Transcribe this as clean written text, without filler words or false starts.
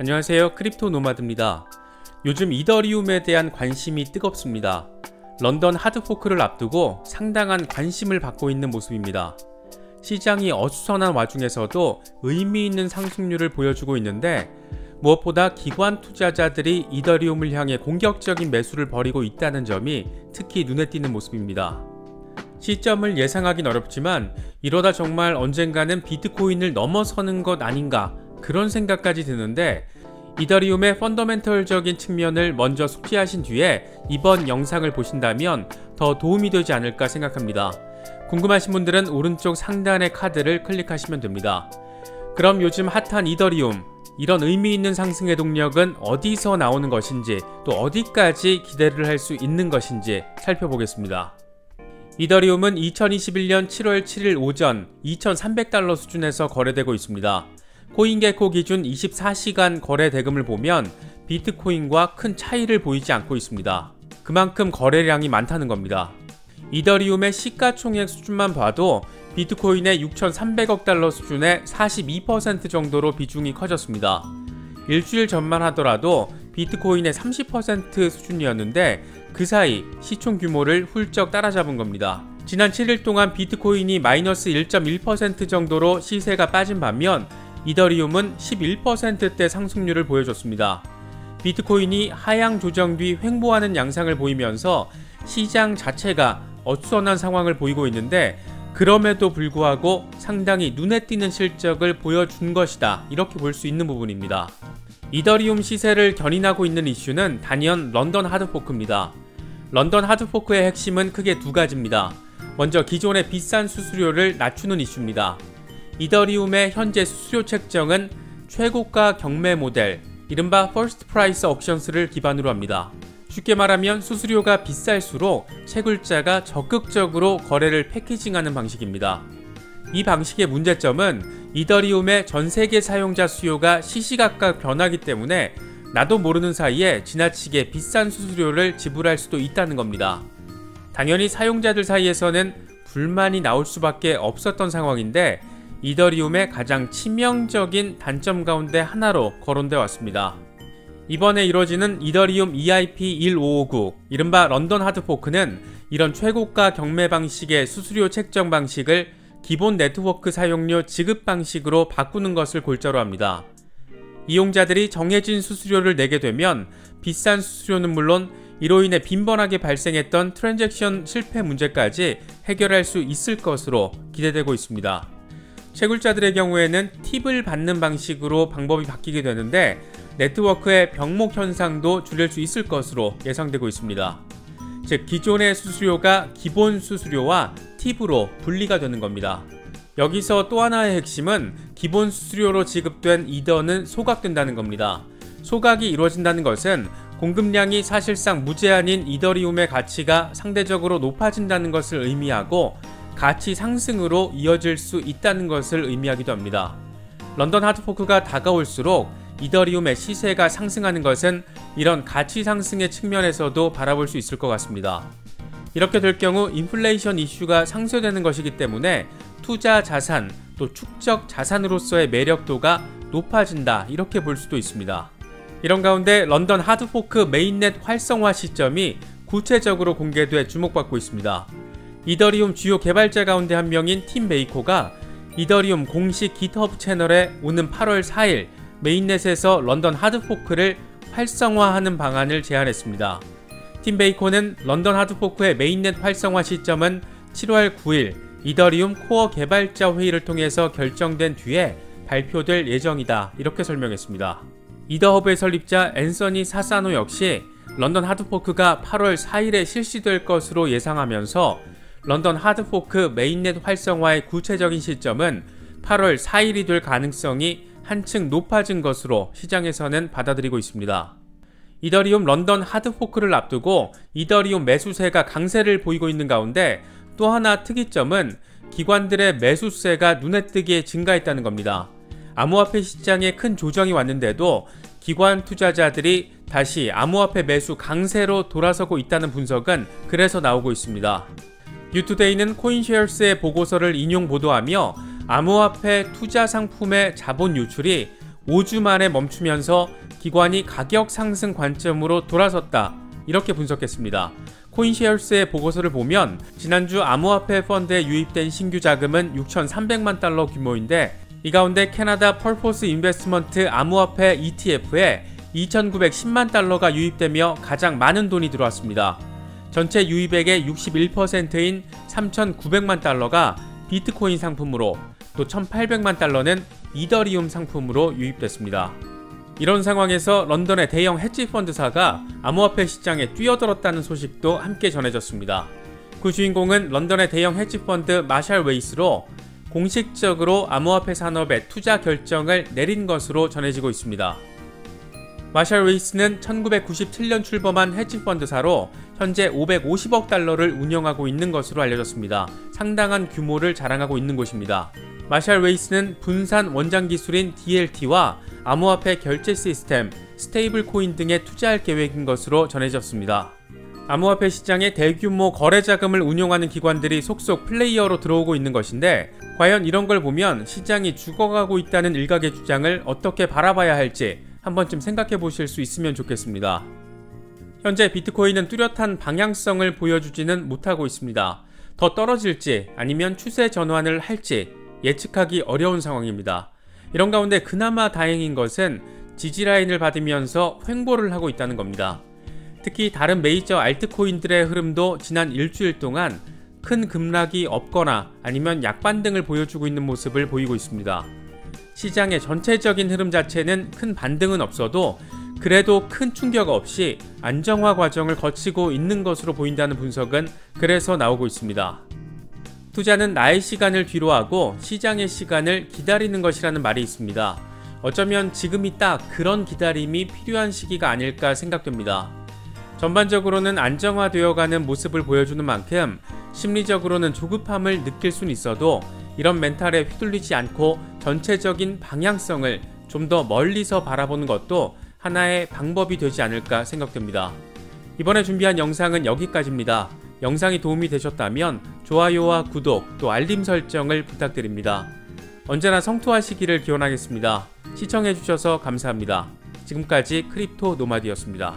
안녕하세요, 크립토 노마드입니다. 요즘 이더리움에 대한 관심이 뜨겁습니다. 런던 하드포크를 앞두고 상당한 관심을 받고 있는 모습입니다. 시장이 어수선한 와중에서도 의미 있는 상승률을 보여주고 있는데, 무엇보다 기관 투자자들이 이더리움을 향해 공격적인 매수를 벌이고 있다는 점이 특히 눈에 띄는 모습입니다. 시점을 예상하긴 어렵지만 이러다 정말 언젠가는 비트코인을 넘어서는 것 아닌가, 그런 생각까지 드는데, 이더리움의 펀더멘털적인 측면을 먼저 숙지하신 뒤에 이번 영상을 보신다면 더 도움이 되지 않을까 생각합니다. 궁금하신 분들은 오른쪽 상단의 카드를 클릭하시면 됩니다. 그럼 요즘 핫한 이더리움, 이런 의미 있는 상승의 동력은 어디서 나오는 것인지, 또 어디까지 기대를 할 수 있는 것인지 살펴보겠습니다. 이더리움은 2021년 7월 7일 오전 2,300달러 수준에서 거래되고 있습니다. 코인게코 기준 24시간 거래 대금을 보면 비트코인과 큰 차이를 보이지 않고 있습니다. 그만큼 거래량이 많다는 겁니다. 이더리움의 시가총액 수준만 봐도 비트코인의 6,300억 달러 수준의 42% 정도로 비중이 커졌습니다. 일주일 전만 하더라도 비트코인의 30% 수준이었는데 그 사이 시총 규모를 훌쩍 따라잡은 겁니다. 지난 7일 동안 비트코인이 마이너스 1.1% 정도로 시세가 빠진 반면 이더리움은 11%대 상승률을 보여줬습니다. 비트코인이 하향 조정 뒤 횡보하는 양상을 보이면서 시장 자체가 어수선한 상황을 보이고 있는데, 그럼에도 불구하고 상당히 눈에 띄는 실적을 보여준 것이다, 이렇게 볼 수 있는 부분입니다. 이더리움 시세를 견인하고 있는 이슈는 단연 런던 하드포크입니다. 런던 하드포크의 핵심은 크게 두 가지입니다. 먼저 기존의 비싼 수수료를 낮추는 이슈입니다. 이더리움의 현재 수수료 책정은 최고가 경매 모델, 이른바 퍼스트 프라이스 옥션스를 기반으로 합니다. 쉽게 말하면 수수료가 비쌀수록 채굴자가 적극적으로 거래를 패키징하는 방식입니다. 이 방식의 문제점은 이더리움의 전세계 사용자 수요가 시시각각 변하기 때문에 나도 모르는 사이에 지나치게 비싼 수수료를 지불할 수도 있다는 겁니다. 당연히 사용자들 사이에서는 불만이 나올 수밖에 없었던 상황인데, 이더리움의 가장 치명적인 단점 가운데 하나로 거론되어 왔습니다. 이번에 이뤄지는 이더리움 EIP1559, 이른바 런던 하드포크는 이런 최고가 경매 방식의 수수료 책정 방식을 기본 네트워크 사용료 지급 방식으로 바꾸는 것을 골자로 합니다. 이용자들이 정해진 수수료를 내게 되면 비싼 수수료는 물론 이로 인해 빈번하게 발생했던 트랜잭션 실패 문제까지 해결할 수 있을 것으로 기대되고 있습니다. 채굴자들의 경우에는 팁을 받는 방식으로 방법이 바뀌게 되는데, 네트워크의 병목 현상도 줄일 수 있을 것으로 예상되고 있습니다. 즉, 기존의 수수료가 기본 수수료와 팁으로 분리가 되는 겁니다. 여기서 또 하나의 핵심은 기본 수수료로 지급된 이더는 소각된다는 겁니다. 소각이 이루어진다는 것은 공급량이 사실상 무제한인 이더리움의 가치가 상대적으로 높아진다는 것을 의미하고, 가치 상승으로 이어질 수 있다는 것을 의미하기도 합니다. 런던 하드포크가 다가올수록 이더리움의 시세가 상승하는 것은 이런 가치 상승의 측면에서도 바라볼 수 있을 것 같습니다. 이렇게 될 경우 인플레이션 이슈가 상쇄되는 것이기 때문에 투자 자산, 또 축적 자산으로서의 매력도가 높아진다, 이렇게 볼 수도 있습니다. 이런 가운데 런던 하드포크 메인넷 활성화 시점이 구체적으로 공개돼 주목받고 있습니다. 이더리움 주요 개발자 가운데 한 명인 팀 베이커가 이더리움 공식 깃허브 채널에 오는 8월 4일 메인넷에서 런던 하드포크를 활성화하는 방안을 제안했습니다. 팀 베이커는 런던 하드포크의 메인넷 활성화 시점은 7월 9일 이더리움 코어 개발자 회의를 통해서 결정된 뒤에 발표될 예정이다, 이렇게 설명했습니다. 이더허브의 설립자 앤서니 사사노 역시 런던 하드포크가 8월 4일에 실시될 것으로 예상하면서 런던 하드포크 메인넷 활성화의 구체적인 시점은 8월 4일이 될 가능성이 한층 높아진 것으로 시장에서는 받아들이고 있습니다. 이더리움 런던 하드포크를 앞두고 이더리움 매수세가 강세를 보이고 있는 가운데 또 하나 특이점은 기관들의 매수세가 눈에 띄게 증가했다는 겁니다. 암호화폐 시장에 큰 조정이 왔는데도 기관 투자자들이 다시 암호화폐 매수 강세로 돌아서고 있다는 분석은 그래서 나오고 있습니다. 뉴투데이는 코인쉐어스의 보고서를 인용 보도하며 암호화폐 투자 상품의 자본 유출이 5주 만에 멈추면서 기관이 가격 상승 관점으로 돌아섰다, 이렇게 분석했습니다. 코인쉐어스의 보고서를 보면 지난주 암호화폐 펀드에 유입된 신규 자금은 6,300만 달러 규모인데, 이 가운데 캐나다 펄포스 인베스트먼트 암호화폐 ETF에 2,910만 달러가 유입되며 가장 많은 돈이 들어왔습니다. 전체 유입액의 61%인 3,900만 달러가 비트코인 상품으로, 또 1,800만 달러는 이더리움 상품으로 유입됐습니다. 이런 상황에서 런던의 대형 헤지펀드사가 암호화폐 시장에 뛰어들었다는 소식도 함께 전해졌습니다. 그 주인공은 런던의 대형 헤지펀드 마샬 웨이스로 공식적으로 암호화폐 산업에 투자 결정을 내린 것으로 전해지고 있습니다. 마샬 웨이스는 1997년 출범한 헤지펀드사로 현재 550억 달러를 운영하고 있는 것으로 알려졌습니다. 상당한 규모를 자랑하고 있는 곳입니다. 마샬 웨이스는 분산 원장 기술인 DLT와 암호화폐 결제 시스템, 스테이블 코인 등에 투자할 계획인 것으로 전해졌습니다. 암호화폐 시장에 대규모 거래 자금을 운용하는 기관들이 속속 플레이어로 들어오고 있는 것인데, 과연 이런 걸 보면 시장이 죽어가고 있다는 일각의 주장을 어떻게 바라봐야 할지 한 번쯤 생각해 보실 수 있으면 좋겠습니다. 현재 비트코인은 뚜렷한 방향성을 보여주지는 못하고 있습니다. 더 떨어질지 아니면 추세 전환을 할지 예측하기 어려운 상황입니다. 이런 가운데 그나마 다행인 것은 지지라인을 받으면서 횡보를 하고 있다는 겁니다. 특히 다른 메이저 알트코인들의 흐름도 지난 일주일 동안 큰 급락이 없거나 아니면 약반등을 보여주고 있는 모습을 보이고 있습니다. 시장의 전체적인 흐름 자체는 큰 반등은 없어도 그래도 큰 충격 없이 안정화 과정을 거치고 있는 것으로 보인다는 분석은 그래서 나오고 있습니다. 투자는 나의 시간을 뒤로하고 시장의 시간을 기다리는 것이라는 말이 있습니다. 어쩌면 지금이 딱 그런 기다림이 필요한 시기가 아닐까 생각됩니다. 전반적으로는 안정화되어가는 모습을 보여주는 만큼 심리적으로는 조급함을 느낄 수는 있어도 이런 멘탈에 휘둘리지 않고 전체적인 방향성을 좀 더 멀리서 바라보는 것도 하나의 방법이 되지 않을까 생각됩니다. 이번에 준비한 영상은 여기까지입니다. 영상이 도움이 되셨다면 좋아요와 구독, 또 알림 설정을 부탁드립니다. 언제나 성투하시기를 기원하겠습니다. 시청해주셔서 감사합니다. 지금까지 크립토 노마드였습니다.